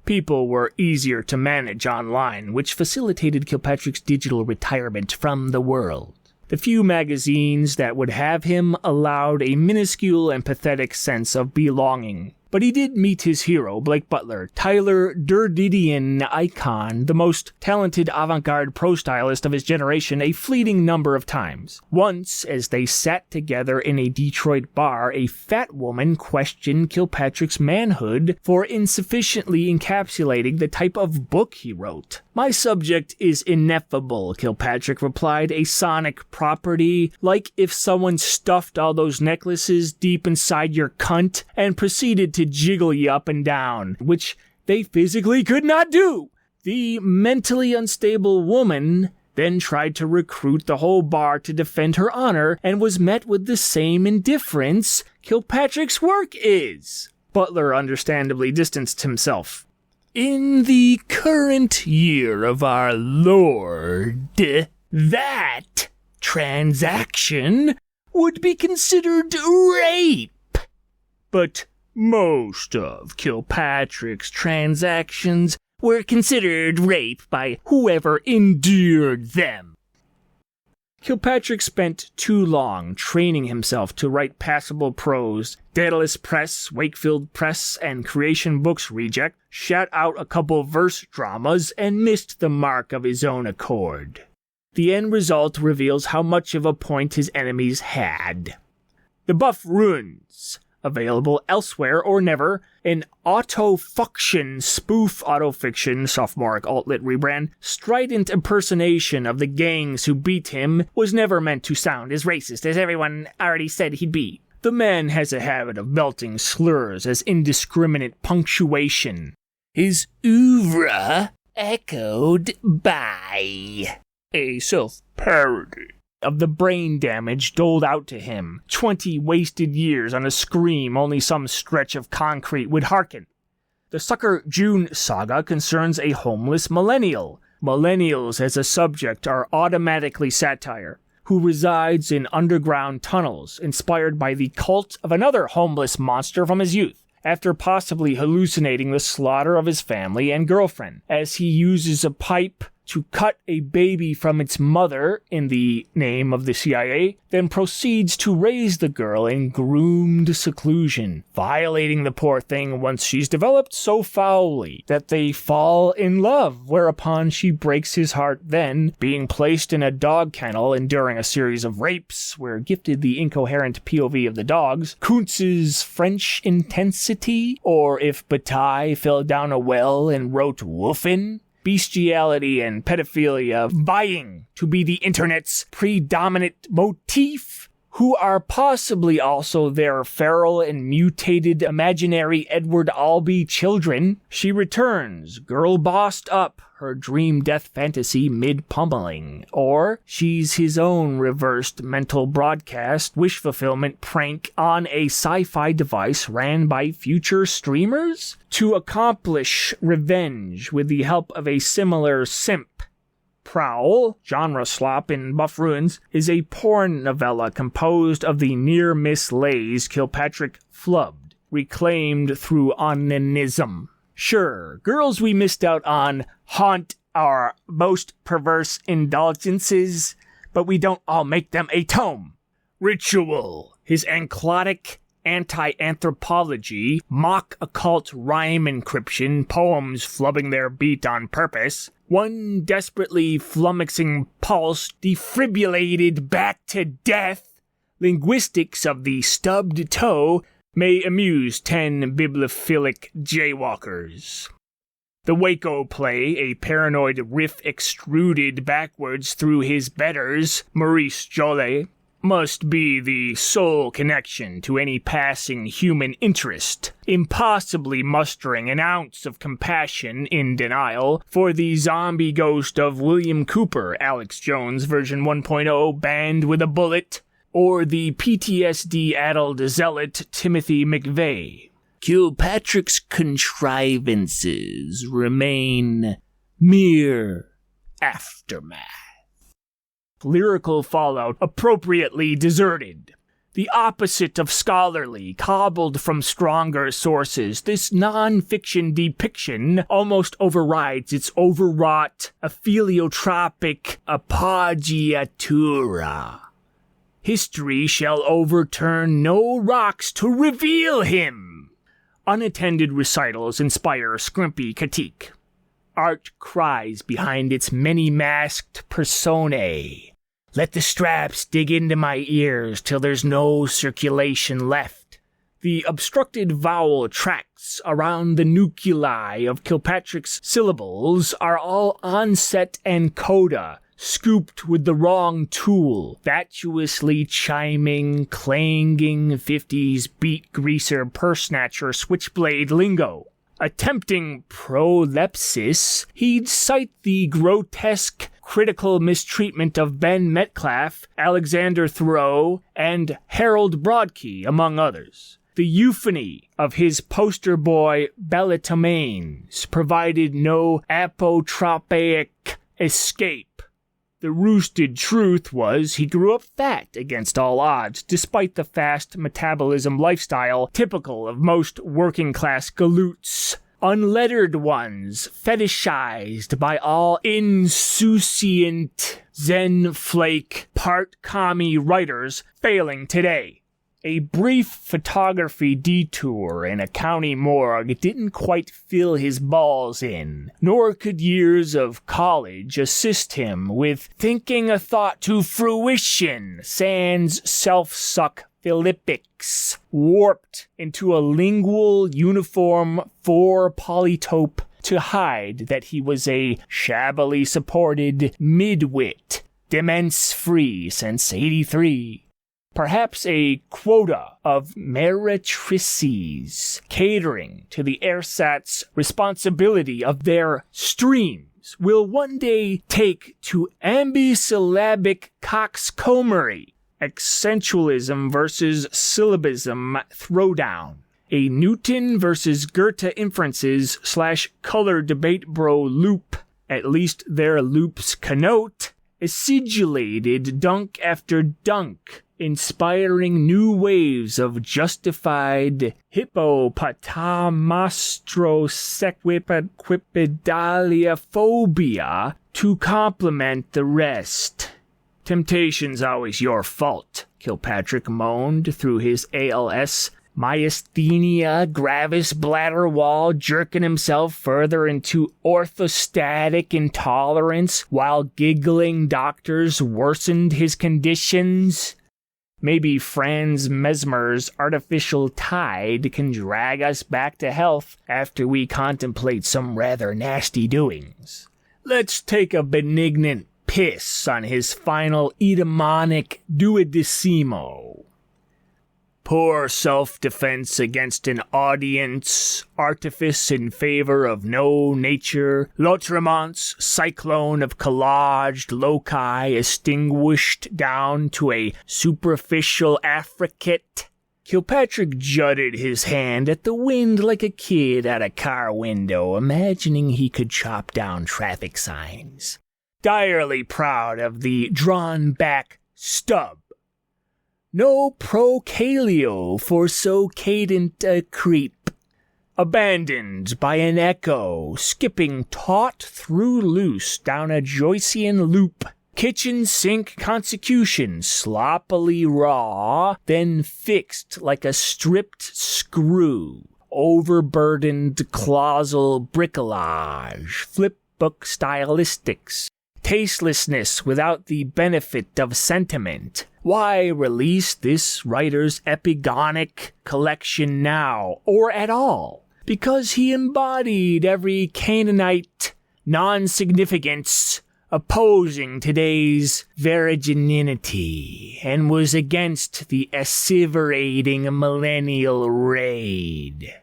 People were easier to manage online, which facilitated Kilpatrick's digital retirement from the world. The few magazines that would have him allowed a minuscule and pathetic sense of belonging. But he did meet his hero, Blake Butler, Tyler Durdidian icon, the most talented avant-garde prose stylist of his generation, a fleeting number of times. Once, as they sat together in a Detroit bar, a fat woman questioned Kilpatrick's manhood for insufficiently encapsulating the type of book he wrote. "My subject is ineffable," Kilpatrick replied, "a sonic property, like if someone stuffed all those necklaces deep inside your cunt and proceeded to jiggle you up and down, which they physically could not do." The mentally unstable woman then tried to recruit the whole bar to defend her honor and was met with the same indifference Kilpatrick's work is. Butler understandably distanced himself. "In the current year of our Lord, that transaction would be considered rape." But most of Kilpatrick's transactions were considered rape by whoever endured them. Kilpatrick spent too long training himself to write passable prose. Daedalus Press, Wakefield Press, and Creation Books Reject shot out a couple verse dramas and missed the mark of his own accord. The end result reveals how much of a point his enemies had. The Buff Runes, available elsewhere or never, an autofuction spoof autofiction, sophomoric alt-lit rebrand, strident impersonation of the gangs who beat him, was never meant to sound as racist as everyone already said he'd be. The man has a habit of belting slurs as indiscriminate punctuation. His oeuvre echoed by a self-parody of the brain damage doled out to him. 20 wasted years on a scream only some stretch of concrete would hearken. The Sucker June saga concerns a homeless millennial. Millennials as a subject are automatically satire, who resides in underground tunnels, inspired by the cult of another homeless monster from his youth, after possibly hallucinating the slaughter of his family and girlfriend, as he uses a pipe to cut a baby from its mother in the name of the CIA, then proceeds to raise the girl in groomed seclusion, violating the poor thing once she's developed so foully that they fall in love, whereupon she breaks his heart, then being placed in a dog kennel enduring a series of rapes where gifted the incoherent POV of the dogs, Kuntz's French intensity, or if Bataille fell down a well and wrote woofin', bestiality and pedophilia vying to be the internet's predominant motif, who are possibly also their feral and mutated imaginary Edward Albee children, she returns, girl bossed up, her dream death fantasy mid-pummeling. Or she's his own reversed mental broadcast wish fulfillment prank on a sci-fi device ran by future streamers to accomplish revenge with the help of a similar simp. Prowl, genre slop in Buff Ruins, is a porn novella composed of the near-miss lays Kilpatrick flubbed, reclaimed through onanism. Sure, girls we missed out on haunt our most perverse indulgences, but we don't all make them a tome. Ritual, his anclotic anti-anthropology, mock occult rhyme encryption, poems flubbing their beat on purpose, one desperately flummoxing pulse defibrillated back to death, linguistics of the stubbed toe may amuse 10 bibliophilic jaywalkers. The Waco play, a paranoid riff extruded backwards through his betters, Maurice Joly, must be the sole connection to any passing human interest, impossibly mustering an ounce of compassion in denial for the zombie ghost of William Cooper, Alex Jones version 1.0, banned with a bullet, or the PTSD-addled zealot Timothy McVeigh. Kilpatrick's contrivances remain mere aftermath. Lyrical fallout appropriately deserted. The opposite of scholarly, cobbled from stronger sources, this non-fiction depiction almost overrides its overwrought, aphiliotropic appoggiatura. History shall overturn no rocks to reveal him. Unattended recitals inspire scrimpy critique. Art cries behind its many-masked personae. Let the straps dig into my ears till there's no circulation left. The obstructed vowel tracts around the nuclei of Kilpatrick's syllables are all onset and coda, scooped with the wrong tool, fatuously chiming, clanging 50s beat greaser purse snatcher switchblade lingo. Attempting prolepsis, he'd cite the grotesque critical mistreatment of Ben Metcalfe, Alexander Thoreau, and Harold Brodkey, among others. The euphony of his poster boy Bellatomanes provided no apotropaic escape. The roosted truth was he grew up fat against all odds, despite the fast metabolism lifestyle typical of most working-class galoots. Unlettered ones, fetishized by all insouciant Zen flake part commie writers failing today. A brief photography detour in a county morgue didn't quite fill his balls in, nor could years of college assist him with thinking a thought to fruition, sans self-suck philippics, warped into a lingual uniform for polytope to hide that he was a shabbily supported midwit, demence-free since '83. Perhaps a quota of meretrices catering to the airsat's responsibility of their streams will one day take to ambisyllabic coxcombry, accentualism versus syllabism throwdown, a Newton versus Goethe inferences / color debate bro loop, at least their loops connote, acidulated dunk after dunk, inspiring new waves of justified hippopotamastrosequipedaliophobia to complement the rest. Temptation's always your fault, Kilpatrick moaned through his ALS. Myasthenia gravis bladder wall, jerking himself further into orthostatic intolerance while giggling doctors worsened his conditions. Maybe Franz Mesmer's artificial tide can drag us back to health after we contemplate some rather nasty doings. Let's take a benignant piss on his final edamonic duodecimo. Poor self-defense against an audience, artifice in favor of no nature, Lautremont's cyclone of collaged loci extinguished down to a superficial affricate. Kilpatrick jutted his hand at the wind like a kid at a car window, imagining he could chop down traffic signs. Direly proud of the drawn-back stub. No procalio for so cadent a creep. Abandoned by an echo, skipping taut through loose down a Joycean loop. Kitchen sink consecution, sloppily raw, then fixed like a stripped screw. Overburdened clausal bricolage, flipbook stylistics. Tastelessness without the benefit of sentiment. Why release this writer's epigonic collection now, or at all? Because he embodied every Canaanite non-significance opposing today's viriginity, and was against the asseverating millennial raid.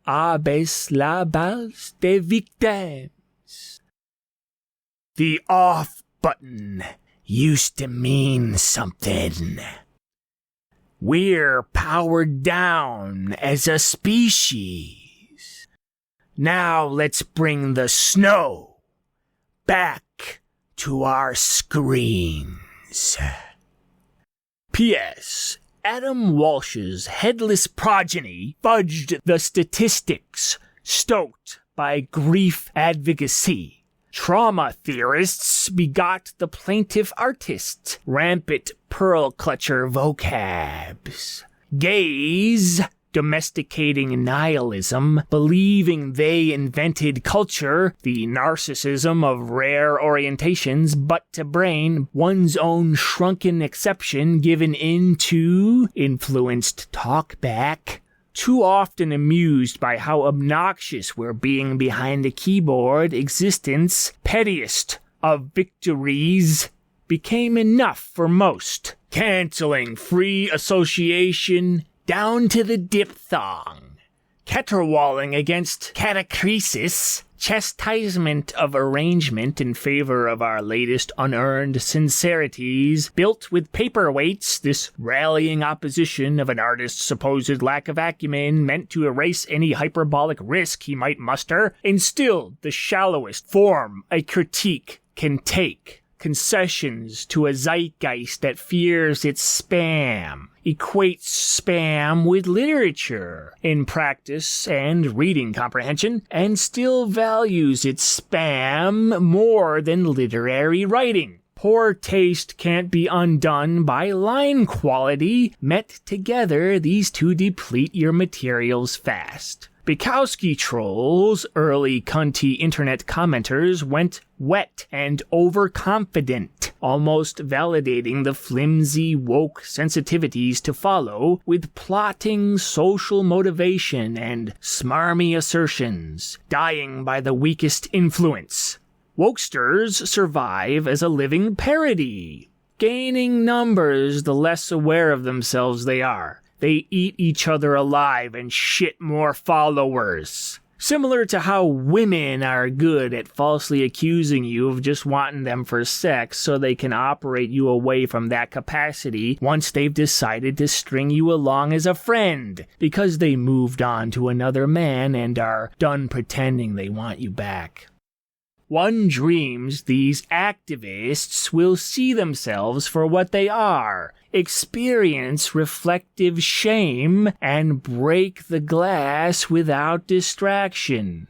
Abes labas de victimes. The off button used to mean something. We're powered down as a species. Now let's bring the snow back to our screens. P.S. Adam Walsh's headless progeny fudged the statistics, stoked by grief advocacy. Trauma theorists begot the plaintiff artist, rampant pearl clutcher vocabs. Gays, domesticating nihilism, believing they invented culture, the narcissism of rare orientations, but to brain, one's own shrunken exception given in to influenced talkback. Too often amused by how obnoxious we're being behind a keyboard, existence, pettiest of victories, became enough for most. Canceling free association down to the diphthong. Caterwauling against catachresis, chastisement of arrangement in favor of our latest unearned sincerities, built with paperweights, this rallying opposition of an artist's supposed lack of acumen meant to erase any hyperbolic risk he might muster, instilled the shallowest form a critique can take. Concessions to a zeitgeist that fears its spam, equates spam with literature in practice and reading comprehension, and still values its spam more than literary writing. Poor taste can't be undone by line quality. Met together, these two deplete your materials fast. Bukowski trolls, early cunty internet commenters, went wet and overconfident, almost validating the flimsy woke sensitivities to follow with plotting social motivation and smarmy assertions, dying by the weakest influence. Wokesters survive as a living parody, gaining numbers the less aware of themselves they are. They eat each other alive and shit more followers. Similar to how women are good at falsely accusing you of just wanting them for sex so they can operate you away from that capacity once they've decided to string you along as a friend because they moved on to another man and are done pretending they want you back. One dreams these activists will see themselves for what they are, experience reflective shame, and break the glass without distraction.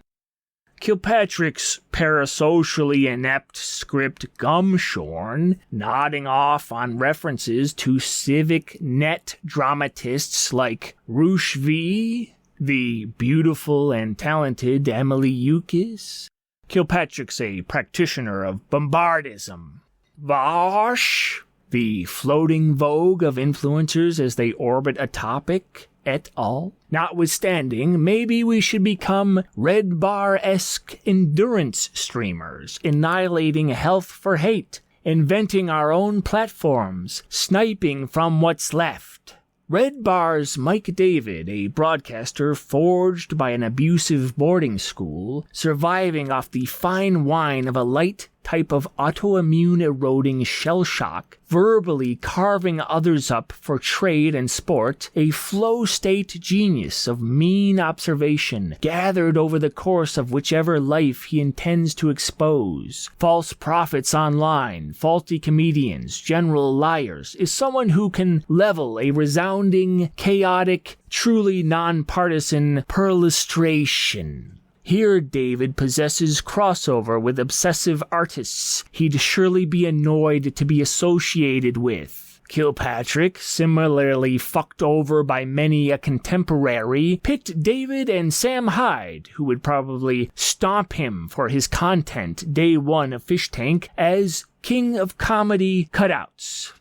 Kilpatrick's parasocially inept script gumshorn, nodding off on references to civic net dramatists like Rushvi, the beautiful and talented Emily Eukis. Kilpatrick's a practitioner of bombardism. Vosh, the floating vogue of influencers as they orbit a topic, et al. Notwithstanding, maybe we should become Red Bar-esque endurance streamers, annihilating health for hate, inventing our own platforms, sniping from what's left. Red Bar's Mike David, a broadcaster forged by an abusive boarding school, surviving off the fine wine of a light type of autoimmune eroding shell shock, verbally carving others up for trade and sport, a flow state genius of mean observation, gathered over the course of whichever life he intends to expose. False prophets online, faulty comedians, general liars, is someone who can level a resounding, chaotic, truly nonpartisan perlustration. Here David possesses crossover with obsessive artists he'd surely be annoyed to be associated with. Kilpatrick, similarly fucked over by many a contemporary, picked David and Sam Hyde, who would probably stomp him for his content day one of Fish Tank, as king of comedy cutouts.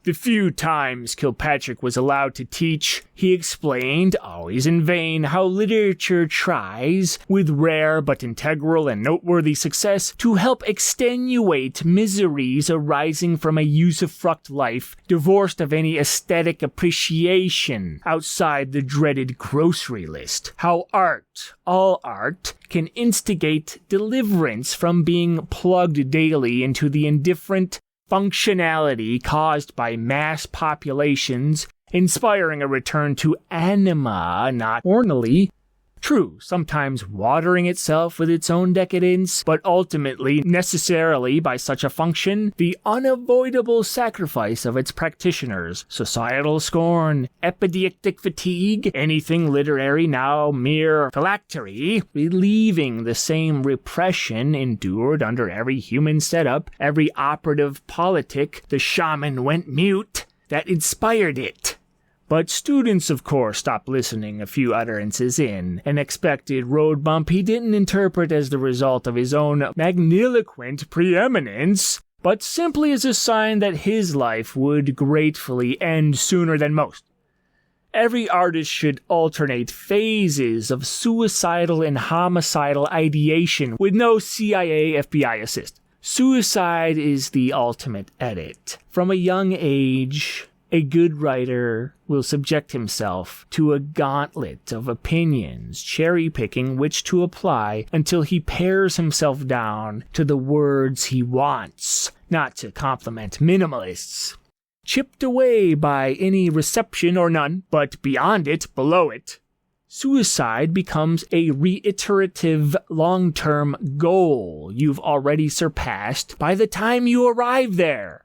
The few times Kilpatrick was allowed to teach, he explained, always in vain, how literature tries, with rare but integral and noteworthy success, to help extenuate miseries arising from a usufruct life, divorced of any aesthetic appreciation outside the dreaded grocery list. How art, all art, can instigate deliverance from being plugged daily into the indifferent functionality caused by mass populations, inspiring a return to anima, not ornally. True, sometimes watering itself with its own decadence, but ultimately, necessarily by such a function, the unavoidable sacrifice of its practitioners, societal scorn, epideictic fatigue, anything literary now mere phylactery, relieving the same repression endured under every human setup, every operative politic, the shaman went mute, that inspired it. But students, of course, stopped listening a few utterances in. An expected road bump he didn't interpret as the result of his own magniloquent preeminence, but simply as a sign that his life would gratefully end sooner than most. Every artist should alternate phases of suicidal and homicidal ideation with no CIA, FBI assist. Suicide is the ultimate edit. From a young age, a good writer will subject himself to a gauntlet of opinions, cherry-picking which to apply until he pares himself down to the words he wants, not to compliment minimalists. Chipped away by any reception or none, but beyond it, below it, suicide becomes a reiterative long-term goal you've already surpassed by the time you arrive there.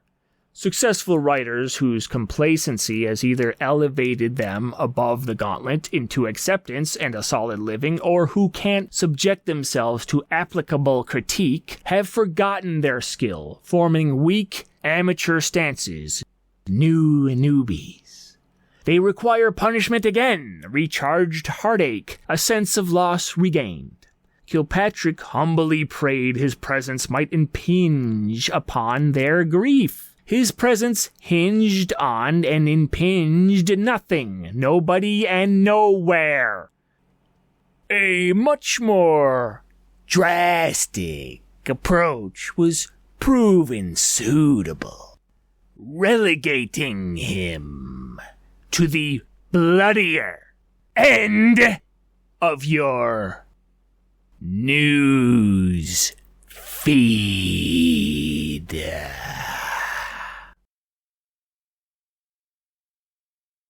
Successful writers whose complacency has either elevated them above the gauntlet into acceptance and a solid living, or who can't subject themselves to applicable critique, have forgotten their skill, forming weak, amateur stances, newbies. They require punishment again, recharged heartache, a sense of loss regained. Kilpatrick humbly prayed his presence might impinge upon their grief. His presence hinged on and impinged nothing, nobody, and nowhere. A much more drastic approach was proven suitable, relegating him to the bloodier end of your news feed.